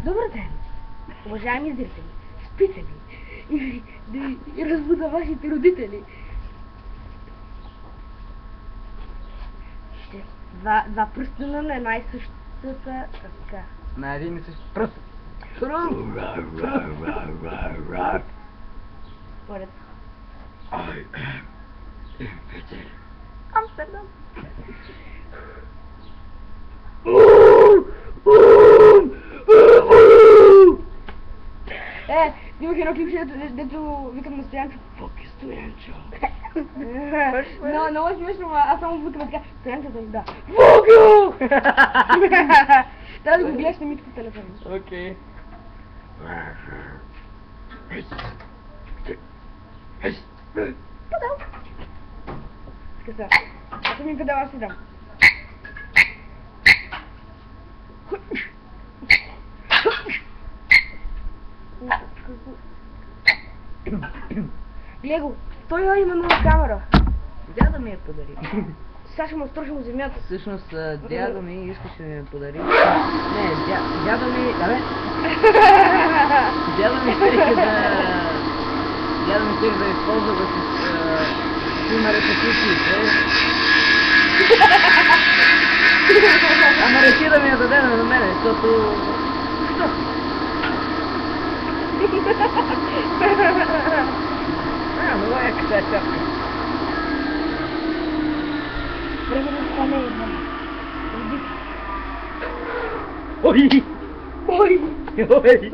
Добър ден, уважаеми зрители, спите ли и да разбуда вашите родители. Два пръстена на една и същата ръка. На един и същ пръст. Поред. I am invited. Амстердам. Имах едно клипче, дето викам на Стоянчо. Fuck is Стоянчо? Много е смешно, аз само викам така. Стоянчо да. Fuck you! Трябва да го гледаш на Митко в телефона. Окей. Падал. Така са. Аз ми падал, аз си дам. Гледай го, той има нова камера. Дядо ми я подари. Сега ще му струшим земята. Всъщност дядо ми искаше да ми я подари. Не, дядо ми... Абе! Дядо ми искаше да... Дядо ми искаше да използва да си снима репетициите. Ама реши да ми я даде на мене, защото... Що? Много яка тази чапка. Време да стане една. Ой! Ой! Ой!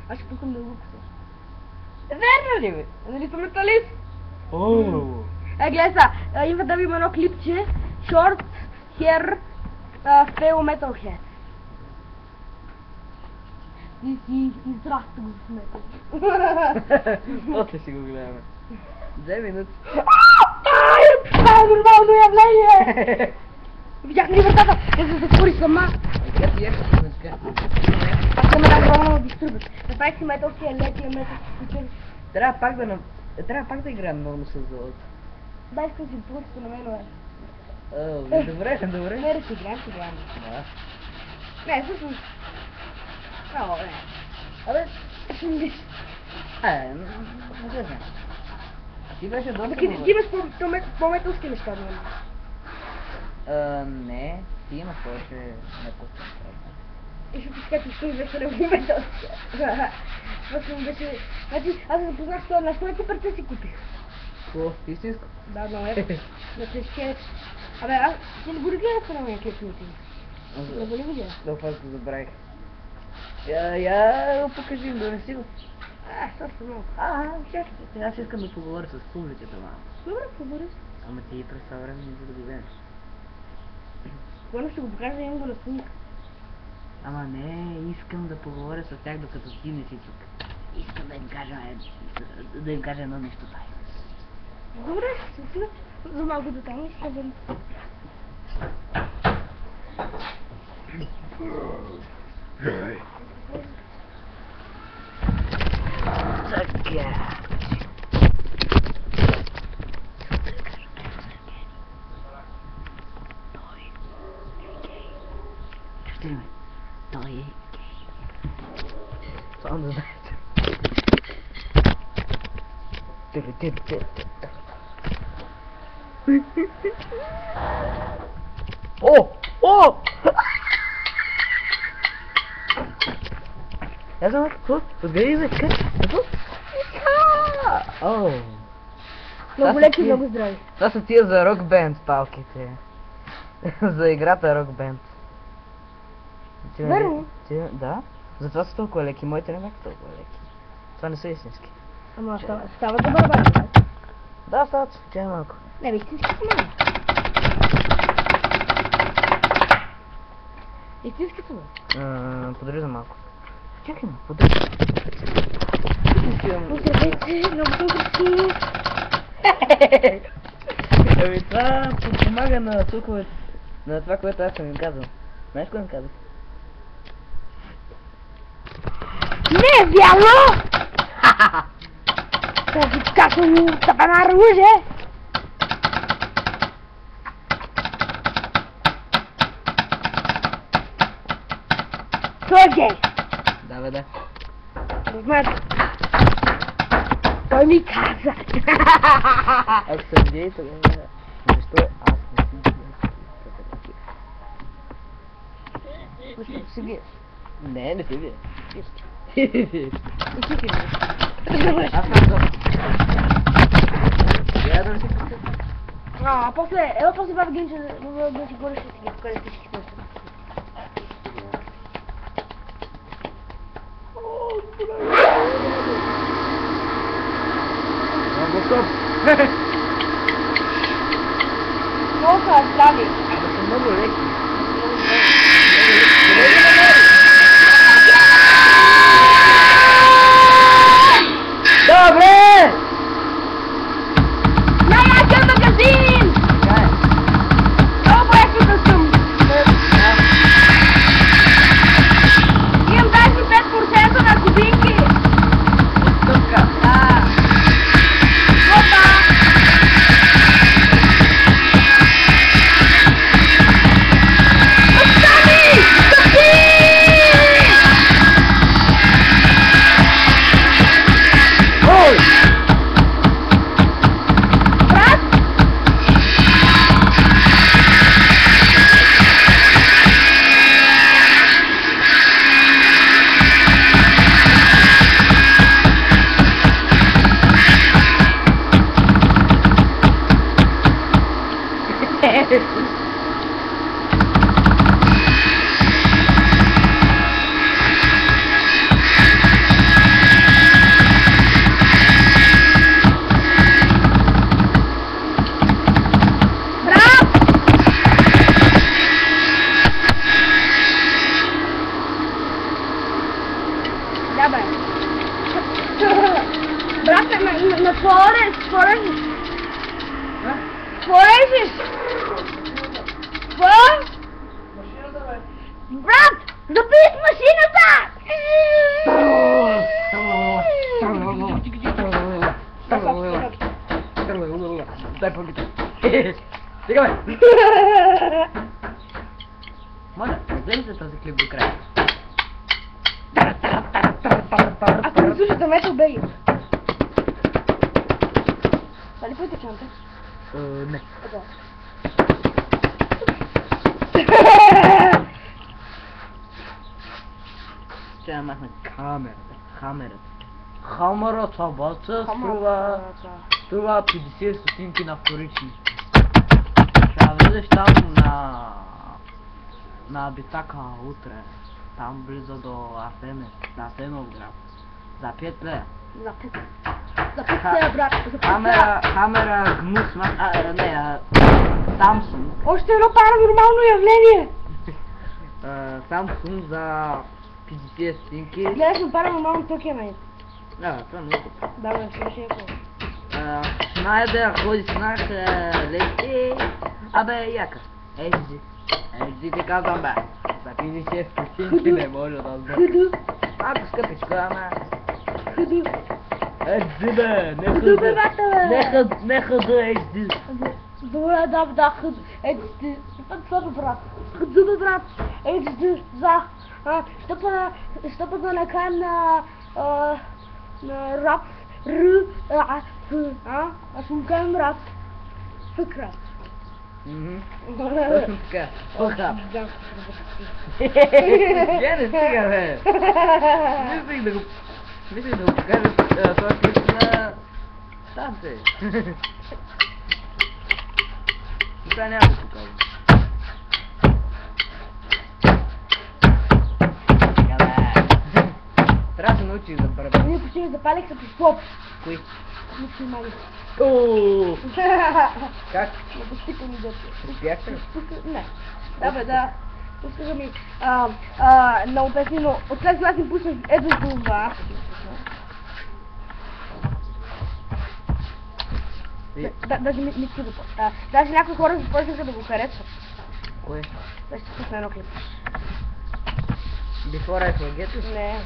Аз ще пускам да го пуска. Верно ли бе? Нали съм металист? Ооо! Гледай са, има да има едно клипче. Short hair fail metalhead. И здрасте го смете. После си го гледаме. 2 минути. Това е нормално явление! Видях ли вратата? Да се затвори сама. Сега ти ехаш днеска. Аз съм една огромна дистрибут. Направих си металския лед и металски кучер. Трябва пак да играем много с золото. Да, искам си получите на мен, бе. Добре. Не, да си играем, си играем. Да. Не, всъщност. О, не. Абе, не знам. Ти беше доста Ти имаш по-металски неща, нали? Не, ти имаш повече металски неща. И ще ти скачи, че той беше много металски. Просто ми беше... Значи, аз се запознах с това, на своите парче си купих. Какво? Истинско? Да, много е. На тежкия. Абе, аз ти не го ли гледах на моя клип на ти? Не го ли го гледах? Да, пак го забравих. Я покажи, донеси го. Също много. Сега ще искам да поговоря с публиката малко. Добре, поговори. Ама ти през това време не за да го вземеш. Първо ще го покажа, имам го на снимка. Ама не, искам да поговоря с тях докато ти не си тук. Искам да им кажа едно нещо тайно. Добре, ще за малко до там и ще бъдем. Така. Чухте ли ме? Той е гей. Само да знаете. О! Я знам какво? Отгледай за кър. Какво? О! Много леки, много здрави. Това са тия за рок бенд палките. За играта рок бенд. Верно? Да. Затова са толкова леки. Моите не бяха толкова леки. Това не са истински. Ама става за барабан, да? Да, стават. Чай малко. Не, бе, истински са много. Истински са, бе. Подари за малко. Чакай ме, подари. Здравейте, много добре. Ами това помага на слуховете. На това, което аз съм им казал. Знаеш кое им казах? Не е вярно! Този кашен тапана оръжие! Той е гей. Да, бе, да. Не знаете. Той ми каза. Аз съм гей, тогава. Защо аз не съм гей? Защото си гей. Не си вие. И ти си гей. Аз съм гей. Я да си пуска. А после, ела после баба Генче да си говориш, ще ги покажа всички неща. Много стоп. Много са здрави. Абе са много леки. Добре! Най-якият магазин! Така е. Много ефи да съм. Имам 25% на кубинки. Отстъпка. Да. Опа! Остани! Стъпи! Ой! Брат! Брат! Да, бе. Брат, на какво лежиш? Какво лежиш? Какво? Брат, запис машината! Дай пълките. Стига, бе! Моля, разгледай се този клип до края. Ако не слушате Metal Baby. Дали пъйте чанта? Не. Ето. Ще я махна камерата. Хамерата, баца, струва 50 стотинки на вторични. Ще влезеш там на Битака утре. Там близо до Асеновград. За 5 лея. За 5 лея, брат. За 5 лея. Камера гнус, Samsung. Още едно паранормално явление. Samsung за 50 стотинки. Гледаш на паранормално токия, мен. Да, това не е добре. Да, бе, слушай ако. Schneider ходи с нас леки. Абе, яка. HD ти казвам, бе. За 56 стотинки не може да знам. Худу. Малко скъпичко, ама... Худу. HD, бе, не Худу, бе, бата, бе. не ходи HD. Добре, да, худу. HD. Стопа, брат. Худу, бе, брат. HD. За. Стопа да накаем на рап. Аз му кажем рап. Фъкрап. Точно така. Фъкрап. Да. Я не стига, бе. Мислих да го покажа този клип на... Там се. Сега няма да покажа. Трябва да се научиш да барабан. Ние почти запалих като поп. Кои? Мусулмани. Ооо! Как? Не пускайте ми дете. Успяхте ли? Не. Да, бе, да. Пускаха ми много песни, но от след това си пуснах ето това. Даже мисли го. Даже някои хора започнаха да го харесват. Кое? Да ще пусна едно клип. Before I forget it? Не.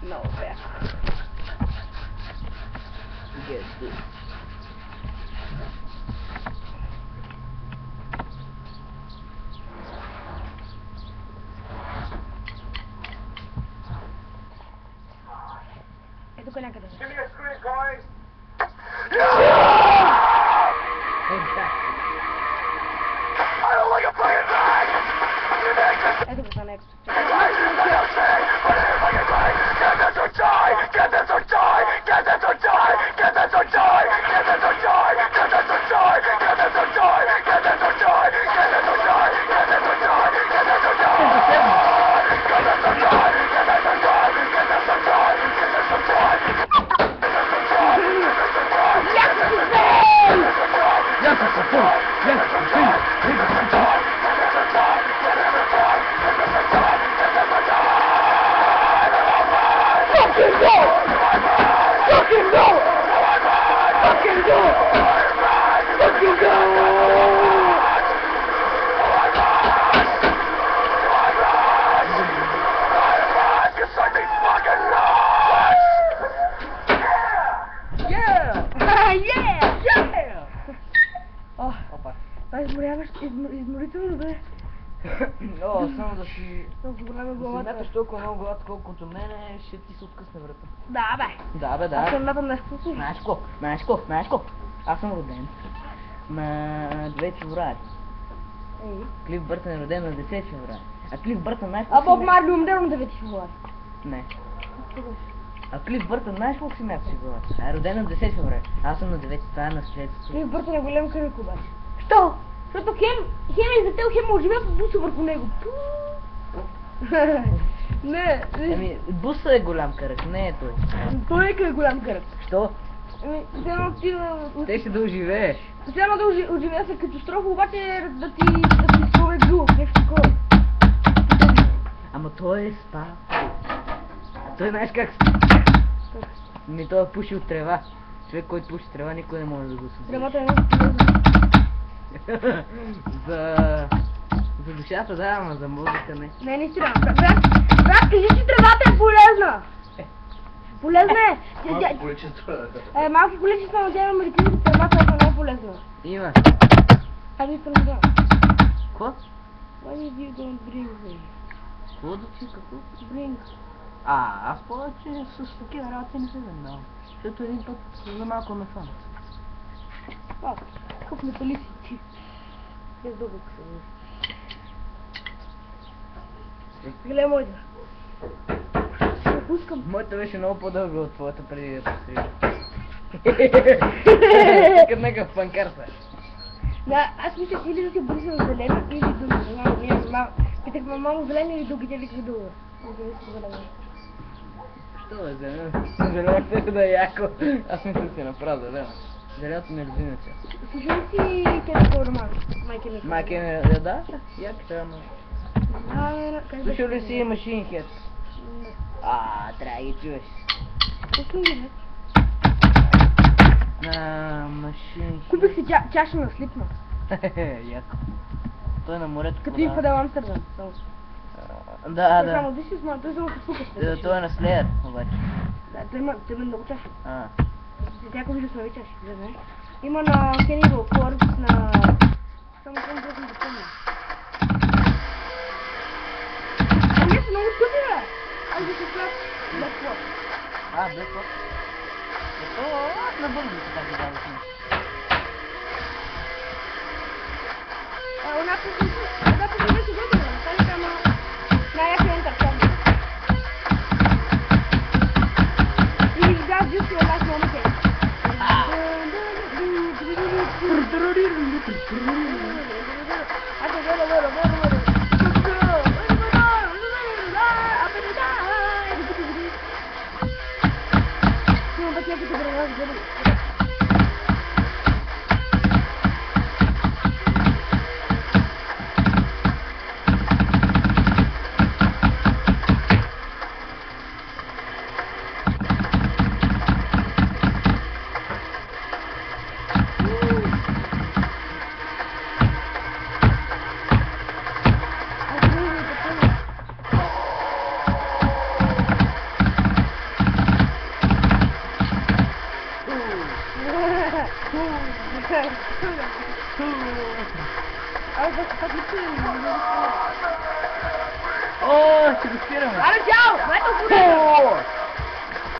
Много бях. Get this. тук някъде. Ето го стана екстра. Изморително бе. О, само да си... Много голяма Да си главата. мяташ толкова много главата, колкото мене, ще ти се откъсне врата. Да бе. Да, бе, Аз да. съм мятам нещо. Знаеш какво? Аз съм роден на 9 февруари. Ей. Клиф Бъртън е роден на 10 февруари. А Клиф Бъртън знаеш А Боб Марли умре на 9 февруари. Не. А Клиф Бъртън знаеш колко си мяташ главата? Е роден на 10 февруари. Аз съм на 9, това е наследство. Клиф Бъртън е голям кръг обаче. Що? Защото хем е излетел, хем може да буса върху него. Не. Еми, буса е голям кръг, не е той. Той е голям кръг. Що? Еми, все ти Те ще да оживееш. все едно да оживея се катастрофа, обаче да ти скове гул, нещо такова. Ама той е спал. А той знаеш как спи? Ми той е пушил трева. Човек, който пуши трева, никой не може да го събуди. Тревата е много полезна. За душата да, ама за мозъка не. Не, наистина. Брат, кажи, че тревата е полезна. Полезна е. Малко количество. Малки количества, но тя има медицинска трева, която е много полезна. Има. Аз искам да знам. Какво? Why did you don't bring me? Какво да ти, какво? Bring. Аз повече с такива работи не се занимавам. Защото един път за малко ме фана. Какъв металист си ти? Без дълго късъм. Гледай моята. Ще пускам. Моята беше много по-дълга от твоята преди да пострижа. Като някакъв панкар са. Да, аз мислях или да си брисам зелени, или дълги. Питах мамо зелени или дълги, тя виках дълга. Що е зелено? Зелено ще да е яко. Аз мисля си направя зелено. Зеленото ми е любима част. Слушай ли си Chemical Romance? My Chemical Майка ми Romance? да, як трябва. Как Слушал ли беше? си Machine Head? Не. Трябва да ги чуеш. Пускам ги, не? На Machine Head. Купих си чаша на Слипна. Яко. Той е на морето. Като и падал Амстердам. Да, Само да. this is my, той само се пука. Той е на Slayer, обаче. Да, той има много чаши. Тяко вижда сме чаши, да знаеш. Има на Cannibal Corpse, на... Само съм да помня. Ами са много скъпи, бе! Аз да се правя Black Rock. Black Rock. Ето, на бързо така ги дава сме. Одната се беше готина, кажете, ама... Най-яко е интерком. Или да, just your last moment. Ще го спираме. Аре,